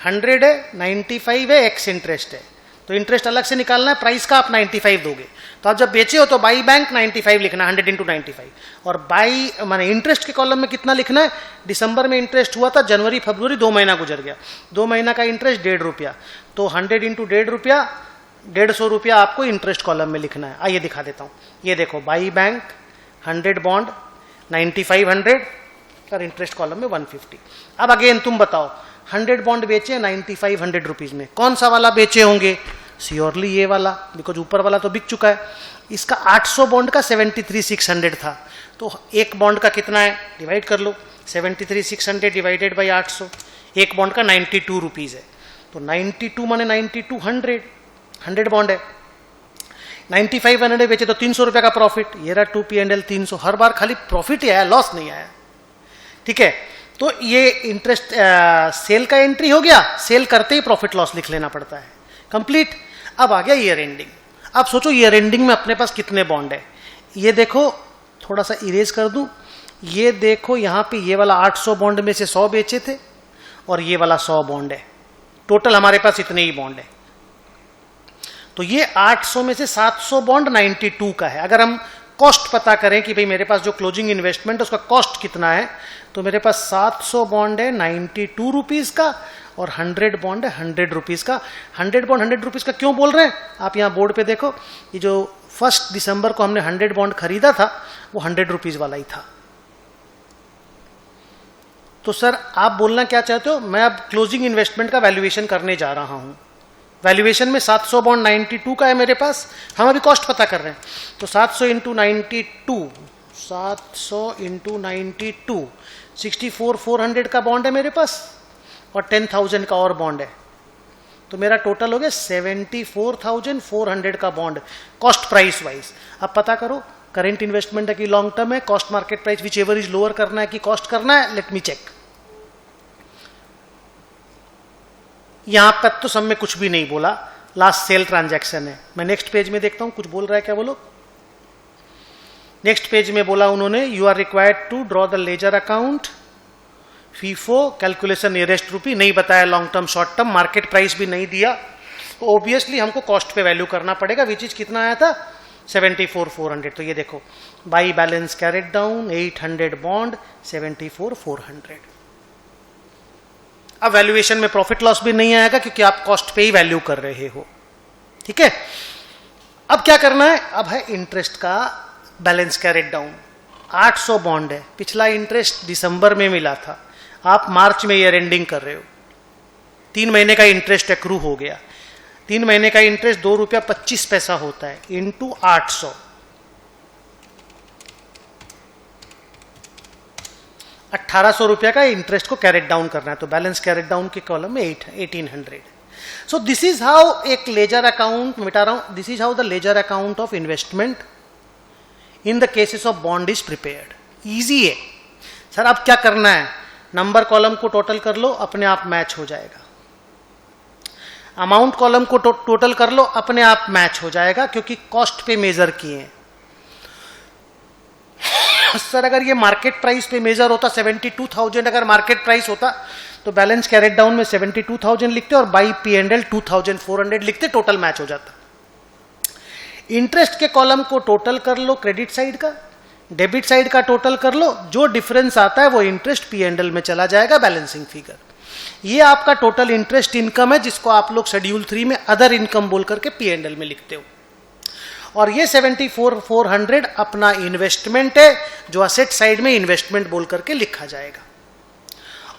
100 है, 95 है, एक्स इंटरेस्ट है, तो इंटरेस्ट अलग से निकालना है, प्राइस का आप 95 दोगे। तो आप जब बेचे हो तो बाई बैंक 95 लिखना, 100 इंटू 95, और बाई माने इंटरेस्ट के कॉलम में कितना लिखना है, दिसंबर में इंटरेस्ट हुआ था, जनवरी फरवरी 2 महीना गुजर गया, 2 महीना का इंटरेस्ट 1.5 रुपया, तो 100 इंटू 1.5 रुपया 150 रुपया आपको इंटरेस्ट कॉलम में लिखना है। आइए दिखा देता हूं, ये देखो बाई बैंक 100 बॉन्ड 95 100 और इंटरेस्ट कॉलम में 150। अब अगेन तुम बताओ, 100 बॉन्ड बेचे 95 100 रुपीज में, कौन सा वाला बेचे होंगे, श्योरली ये वाला, बिकॉज ऊपर वाला तो बिक चुका है। इसका 800 बॉन्ड का 73,600 था, तो एक बॉन्ड का कितना है डिवाइड कर लो, 73,600 डिवाइडेड बाई 800, एक बॉन्ड का 92 रुपीज है, तो 92 माने 92 100 बॉन्ड है, 95 बेचे तो 300 रुपए का प्रॉफिट, ये रहा 2P&L 300, हर बार खाली प्रॉफिट ही आया, लॉस नहीं आया। ठीक है, तो ये इंटरेस्ट सेल का एंट्री हो गया, सेल करते ही प्रॉफिट लॉस लिख लेना पड़ता है, कंप्लीट। अब आ गया ईयर एंडिंग। अब सोचो ईयर एंडिंग में अपने पास कितने बॉन्ड है, ये देखो, थोड़ा सा इरेज कर दूं, ये देखो यहाँ पे ये वाला 800 बॉन्ड में से 100 बेचे थे और ये वाला 100 बॉन्ड है, टोटल हमारे पास इतने ही बॉन्ड है। तो ये 800 में से 700 बॉन्ड 92 का है। अगर हम कॉस्ट पता करें कि भाई मेरे पास जो क्लोजिंग इन्वेस्टमेंट है उसका कॉस्ट कितना है, तो मेरे पास 700 बॉन्ड है 92 रुपीज का और 100 बॉन्ड है 100 रुपीज का। 100 बॉन्ड 100 रुपीज का क्यों बोल रहे हैं, आप यहाँ बोर्ड पे देखो, ये जो 1 दिसंबर को हमने 100 बॉन्ड खरीदा था वो 100 रुपीज वाला ही था। तो सर आप बोलना क्या चाहते हो, मैं अब क्लोजिंग इन्वेस्टमेंट का वैल्यूएशन करने जा रहा हूं। वैल्यूएशन में 700 बॉन्ड 92 का है मेरे पास, हम अभी कॉस्ट पता कर रहे हैं, तो 700 इंटू 92, 700 इंटू 92, 64,400 का बॉन्ड है मेरे पास और 10,000 का और बॉन्ड है, तो मेरा टोटल हो गया 74,400 का बॉन्ड कॉस्ट प्राइस वाइज। अब पता करो करेंट इन्वेस्टमेंट है कि लॉन्ग टर्म है, cost market price which ever is lower करना है कि कॉस्ट करना है, लेट मी चेक। यहां तक तो सब में कुछ भी नहीं बोला, लास्ट सेल ट्रांजैक्शन है। मैं नेक्स्ट पेज में देखता हूं कुछ बोल रहा है क्या बोलो। नेक्स्ट पेज में बोला उन्होंने, you are required to draw the ledger account, FIFO calculation nearest rupee, नहीं बताया long term short term, market price भी नहीं दिया, तो ऑब्वियसली हमको कॉस्ट पे वैल्यू करना पड़ेगा, विच इज कितना आया था 74,400। तो ये देखो, by balance carried down 800 bond 74,400। अब वैल्यूएशन में प्रॉफिट लॉस भी नहीं आएगा क्योंकि आप कॉस्ट पे ही वैल्यू कर रहे हो। ठीक है, अब क्या करना है, अब है इंटरेस्ट का बैलेंस कैरेट डाउन। 800 बॉन्ड है, पिछला इंटरेस्ट दिसंबर में मिला था, आप मार्च में ईयर एंडिंग कर रहे हो, 3 महीने का इंटरेस्ट एक्रू हो गया। 3 महीने का इंटरेस्ट 2 रुपया 25 पैसा होता है इंटू 800, 1800 रुपया का इंटरेस्ट को कैरेट डाउन करना है, तो बैलेंस कैरेट डाउन के कॉलम में 1800। सो दिस इज हाउ एक लेजर अकाउंट मिटा रहा हूं, this is how the ledger account of investment in the cases of bond is prepared. Easy है सर, अब क्या करना है, नंबर कॉलम को टोटल कर लो, अपने आप मैच हो जाएगा। अमाउंट कॉलम को टोटल कर लो, अपने आप मैच हो जाएगा क्योंकि कॉस्ट पे मेजर किए हैं। सर अगर ये मार्केट प्राइस पे मेजर होता, 72,000 अगर मार्केट प्राइस होता तो बैलेंस कैरेट डाउन में 72,000 लिखते और बाई P&L 2,400 लिखते, टोटल मैच हो जाता। इंटरेस्ट के कॉलम को टोटल कर लो, क्रेडिट साइड का, डेबिट साइड का टोटल कर लो, जो डिफरेंस आता है वो इंटरेस्ट P&L में चला जाएगा, बैलेंसिंग फिगर। ये आपका टोटल इंटरेस्ट इनकम है जिसको आप लोग शेड्यूल 3 में अदर इनकम बोल करके P&L में लिखते हो। और ये 74,400 अपना इन्वेस्टमेंट है जो असेट साइड में इन्वेस्टमेंट बोल करके लिखा जाएगा।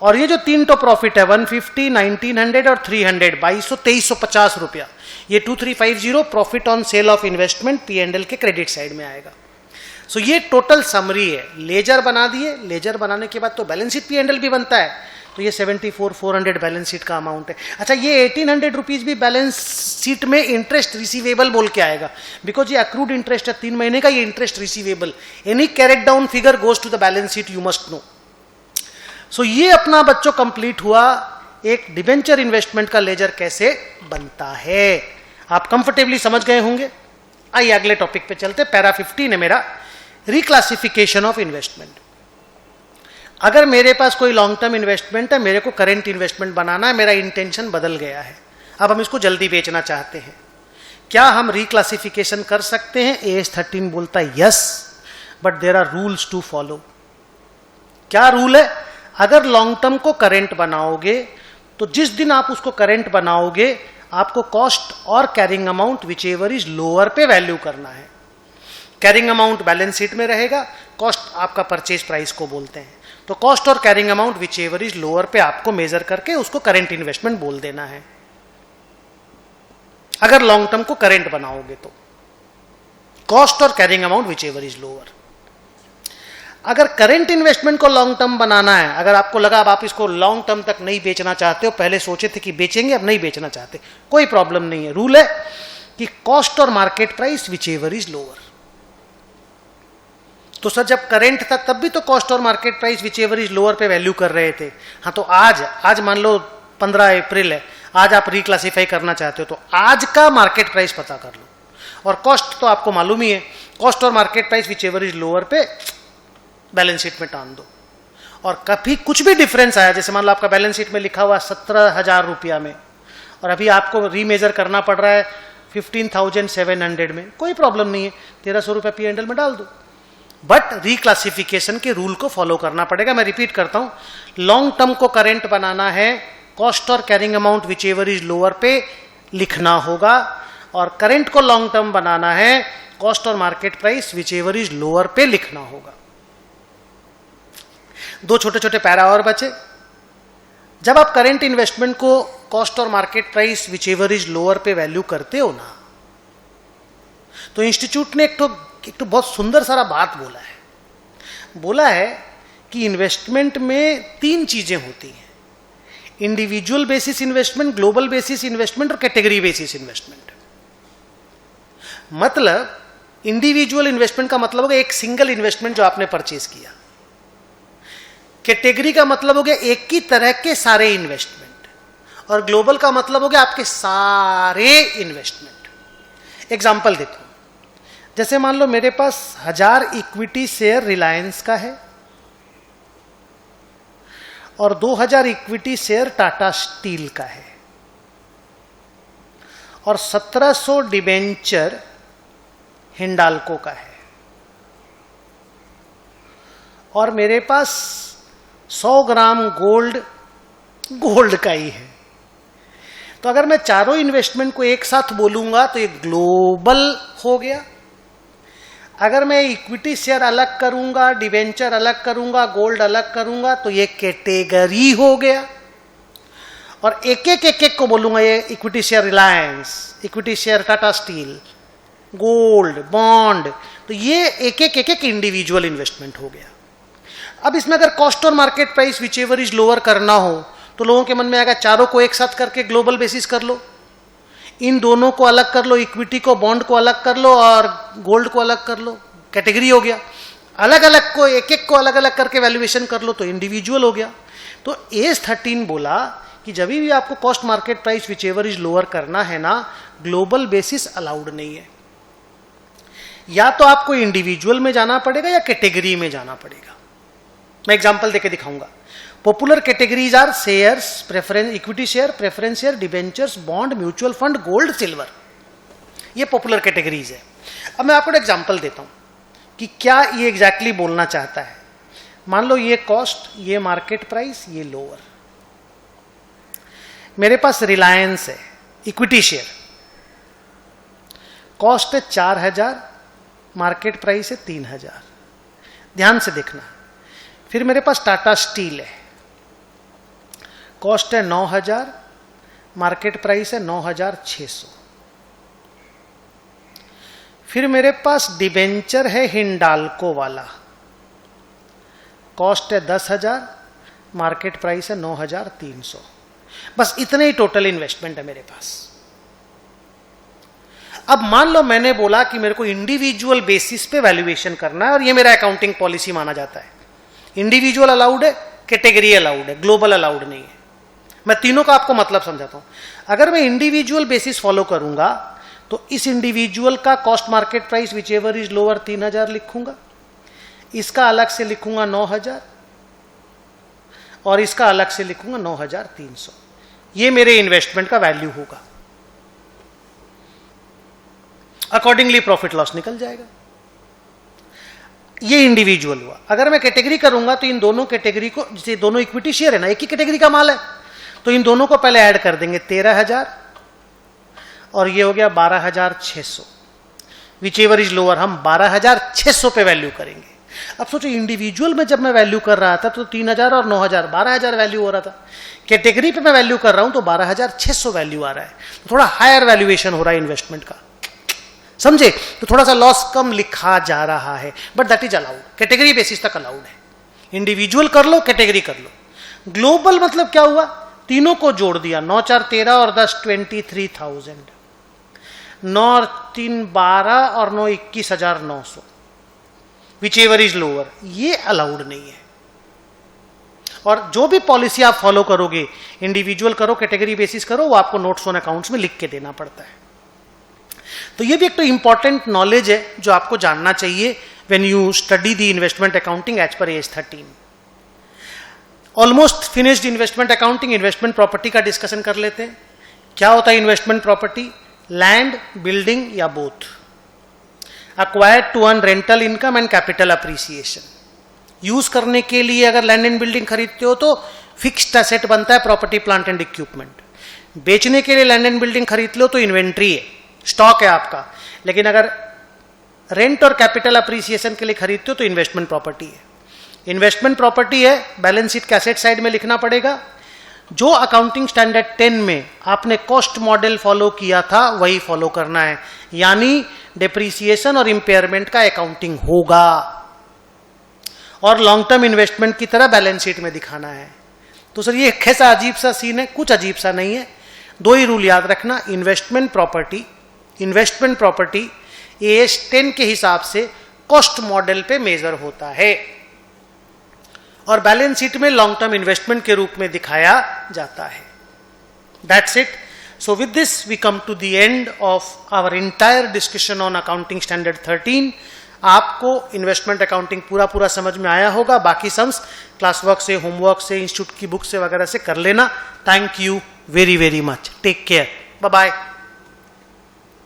और ये जो 3 तो प्रॉफिट है 150, 1900 और 300, 2250 रुपया, ये 2350 profit on sale of investment P&L के क्रेडिट साइड में आएगा। सो ये टोटल समरी है। लेजर बना दिए, लेजर बनाने के बाद तो बैलेंस शीट P&L भी बनता है, तो ये 74,400 बैलेंस शीट का अमाउंट है। अच्छा, ये 1800 रुपीज भी बैलेंस शीट में इंटरेस्ट रिसीवेबल बोल के आएगा, बिकॉज ये अक्रूड इंटरेस्ट है 3 महीने का, ये interest receivable. Any carried down figure goes to the balance sheet, you must know. So ये अपना बच्चों कंप्लीट हुआ, एक डिबेंचर इन्वेस्टमेंट का लेजर कैसे बनता है। आप कंफर्टेबली समझ गए होंगे। आइए अगले टॉपिक पे चलते। पैरा 15 है मेरा, रिक्लासिफिकेशन ऑफ इन्वेस्टमेंट। अगर मेरे पास कोई लॉन्ग टर्म इन्वेस्टमेंट है, मेरे को करेंट इन्वेस्टमेंट बनाना है, मेरा इंटेंशन बदल गया है, अब हम इसको जल्दी बेचना चाहते हैं, क्या हम रिक्लासिफिकेशन कर सकते हैं? AS 13 बोलता है yes, but there are rules to follow. क्या रूल है? अगर लॉन्ग टर्म को करेंट बनाओगे तो जिस दिन आप उसको करेंट बनाओगे आपको कॉस्ट और carrying amount which ever is lower पे वैल्यू करना है। कैरिंग अमाउंट बैलेंस शीट में रहेगा, कॉस्ट आपका परचेज प्राइस को बोलते हैं, तो कॉस्ट और carrying amount which ever is lower पे आपको मेजर करके उसको करेंट इन्वेस्टमेंट बोल देना है। अगर लॉन्ग टर्म को करेंट बनाओगे तो कॉस्ट और carrying amount which ever is lower. अगर करेंट इन्वेस्टमेंट को लॉन्ग टर्म बनाना है, अगर आपको लगा अब आप इसको लॉन्ग टर्म तक नहीं बेचना चाहते हो, पहले सोचे थे कि बेचेंगे अब नहीं बेचना चाहते, कोई प्रॉब्लम नहीं है। रूल है कि कॉस्ट और market price which ever is lower. तो सर जब करेंट था तब भी तो कॉस्ट और market price which ever is lower पे वैल्यू कर रहे थे। हाँ तो आज मान लो 15 अप्रैल है, आज आप रिक्लासिफाई करना चाहते हो तो आज का मार्केट प्राइस पता कर लो, और कॉस्ट तो आपको मालूम ही है, कॉस्ट और market price which ever is lower पे बैलेंस शीट में टान दो। और कभी कुछ भी डिफरेंस आया, जैसे मान लो आपका बैलेंस शीट में लिखा हुआ 17,000 रुपया में और अभी आपको रीमेजर करना पड़ रहा है 15,700 में, कोई प्रॉब्लम नहीं है, 1,300 रुपया P&L में डाल दो। बट रिक्लासिफिकेशन के रूल को फॉलो करना पड़ेगा। मैं रिपीट करता हूं, लॉन्ग टर्म को करेंट बनाना है, कॉस्ट और carrying amount which ever is lower पे लिखना होगा, और करेंट को लॉन्ग टर्म बनाना है, कॉस्ट और market price which ever is lower पे लिखना होगा। दो छोटे छोटे पैरा और बचे। जब आप करेंट इन्वेस्टमेंट को कॉस्ट और market price which ever is lower पे वैल्यू करते हो ना, तो इंस्टीट्यूट ने एक तो बहुत सुंदर सारा बात बोला है कि इन्वेस्टमेंट में 3 चीजें होती हैं, individual basis investment, global basis investment और कैटेगरी बेसिस इन्वेस्टमेंट। मतलब इंडिविजुअल इन्वेस्टमेंट का मतलब हो गया एक सिंगल इन्वेस्टमेंट जो आपने परचेज किया। कैटेगरी का मतलब हो गया एक ही तरह के सारे इन्वेस्टमेंट, और ग्लोबल का मतलब हो गया आपके सारे इन्वेस्टमेंट। एग्जांपल देता हूं, जैसे मान लो मेरे पास 1000 इक्विटी शेयर रिलायंस का है और 2000 इक्विटी शेयर टाटा स्टील का है और 1700 डिबेंचर हिंडाल्को का है, और मेरे पास 100 ग्राम गोल्ड का ही है। तो अगर मैं चारों इन्वेस्टमेंट को एक साथ बोलूंगा तो ये ग्लोबल हो गया। अगर मैं इक्विटी शेयर अलग करूंगा, डिबेंचर अलग करूंगा, गोल्ड अलग करूंगा तो ये कैटेगरी हो गया। और एक एक को बोलूंगा, ये equity share Reliance, equity share Tata steel, gold, bond, तो ये एक एक इंडिविजुअल इन्वेस्टमेंट हो गया। अब इसमें अगर कॉस्ट और market price which ever is lower करना हो तो लोगों के मन में आएगा चारों को एक साथ करके ग्लोबल बेसिस कर लो, इन दोनों को अलग कर लो, इक्विटी को बॉन्ड को अलग कर लो और गोल्ड को अलग कर लो, कैटेगरी हो गया। अलग अलग को एक को अलग अलग करके वैल्यूएशन कर लो तो इंडिविजुअल हो गया। तो एज 13 बोला कि जब भी आपको cost market price which ever is lower करना है ना, ग्लोबल बेसिस अलाउड नहीं है, या तो आपको इंडिविजुअल में जाना पड़ेगा या कैटेगरी में जाना पड़ेगा। मैं एग्जांपल देके दिखाऊंगा। Popular categories are shares, preference, equity share, preference share, debentures, bond, mutual fund, gold, silver, ये पॉपुलर कैटेगरीज है। अब मैं आपको एग्जांपल देता हूं कि क्या ये एग्जैक्टली बोलना चाहता है। मान लो ये कॉस्ट, ये मार्केट प्राइस, ये लोअर। मेरे पास रिलायंस है, इक्विटी शेयर, कॉस्ट है 4000, मार्केट प्राइस है 3000। ध्यान से देखना। फिर मेरे पास टाटा स्टील है, कॉस्ट है 9000, मार्केट प्राइस है 9600। फिर मेरे पास डिबेंचर है हिंडाल्को वाला, कॉस्ट है 10,000, मार्केट प्राइस है 9,300। बस इतने ही टोटल इन्वेस्टमेंट है मेरे पास। अब मान लो मैंने बोला कि मेरे को इंडिविजुअल बेसिस पे वैल्यूएशन करना है और ये मेरा अकाउंटिंग पॉलिसी माना जाता है। इंडिविजुअल अलाउड है, कैटेगरी अलाउड है, ग्लोबल अलाउड नहीं है। मैं तीनों का आपको मतलब समझाता हूं। अगर मैं इंडिविजुअल बेसिस फॉलो करूंगा तो इस इंडिविजुअल का cost market price which ever is lower 3000 लिखूंगा, इसका अलग से लिखूंगा 9000 और इसका अलग से लिखूंगा 9300। ये मेरे इन्वेस्टमेंट का वैल्यू होगा। अकॉर्डिंगली प्रॉफिट लॉस निकल जाएगा। ये इंडिविजुअल हुआ। अगर मैं कैटेगरी करूंगा तो इन दोनों कैटेगरी को, जैसे दोनों इक्विटी शेयर है ना, एक ही कैटेगरी का माल है, तो इन दोनों को पहले ऐड कर देंगे 13000 और ये हो गया 12600। विच एवर इज लोअर, हम 12600 पे वैल्यू करेंगे। अब सोचो इंडिविजुअल में जब मैं वैल्यू कर रहा था तो 3000 और 9000 12,000 वैल्यू हो रहा था। कैटेगरी पे मैं वैल्यू कर रहा हूं तो 12,600 वैल्यू आ रहा है, तो थोड़ा हायर वैल्यूएशन हो रहा है इन्वेस्टमेंट का, समझे? तो थोड़ा सा लॉस कम लिखा जा रहा है, but that is allowed, category basis तक अलाउड है। इंडिविजुअल कर लो, कैटेगरी कर लो। ग्लोबल मतलब क्या हुआ, तीनों को जोड़ दिया, 9 4 13 और 10 23,000, 9 और 3 12 और 9 21,900, विच एवर इज लोअर, ये अलाउड नहीं है। और जो भी पॉलिसी आप फॉलो करोगे, इंडिविजुअल करो, कैटेगरी बेसिस करो, वो आपको नोट्स ऑन अकाउंट्स में लिख के देना पड़ता है। तो ये भी एक तो इंपॉर्टेंट नॉलेज है जो आपको जानना चाहिए when you study the investment accounting as per AS 13। Almost finished investment accounting. Investment property का डिस्कशन कर लेते हैं। क्या होता है इन्वेस्टमेंट प्रॉपर्टी? लैंड, बिल्डिंग या both, acquired to earn rental income and capital appreciation। Use करने के लिए अगर लैंड एंड बिल्डिंग खरीदते हो तो फिक्स्ड एसेट बनता है, प्रॉपर्टी प्लांट एंड इक्विपमेंट। बेचने के लिए लैंड एंड बिल्डिंग खरीद लो तो इन्वेंट्री है, स्टॉक है आपका। लेकिन अगर रेंट और कैपिटल अप्रिसिएशन के लिए खरीदते हो तो इन्वेस्टमेंट प्रॉपर्टी है। इन्वेस्टमेंट प्रॉपर्टी है, बैलेंस शीट के एसेट साइड में लिखना पड़ेगा। जो अकाउंटिंग स्टैंडर्ड 10 में आपने कॉस्ट मॉडल फॉलो किया था वही फॉलो करना है, यानी डिप्रिसिएशन और इंपेयरमेंट का अकाउंटिंग होगा और लॉन्ग टर्म इन्वेस्टमेंट की तरह बैलेंस शीट में दिखाना है। तो सर ये कैसा अजीब सा सीन है? कुछ अजीब सा नहीं है। दो ही रूल याद रखना, इन्वेस्टमेंट प्रॉपर्टी AS 10 के हिसाब से कॉस्ट मॉडल पे मेजर होता है और बैलेंस शीट में लॉन्ग टर्म इन्वेस्टमेंट के रूप में दिखाया जाता है। That's it. So with this we come to the end of our entire discussion on accounting standard 13। आपको इन्वेस्टमेंट अकाउंटिंग पूरा समझ में आया होगा। बाकी सम्स क्लास वर्क से, होमवर्क से, इंस्टीट्यूट की बुक से वगैरह से कर लेना। Thank you very very much. Take care. Bye bye.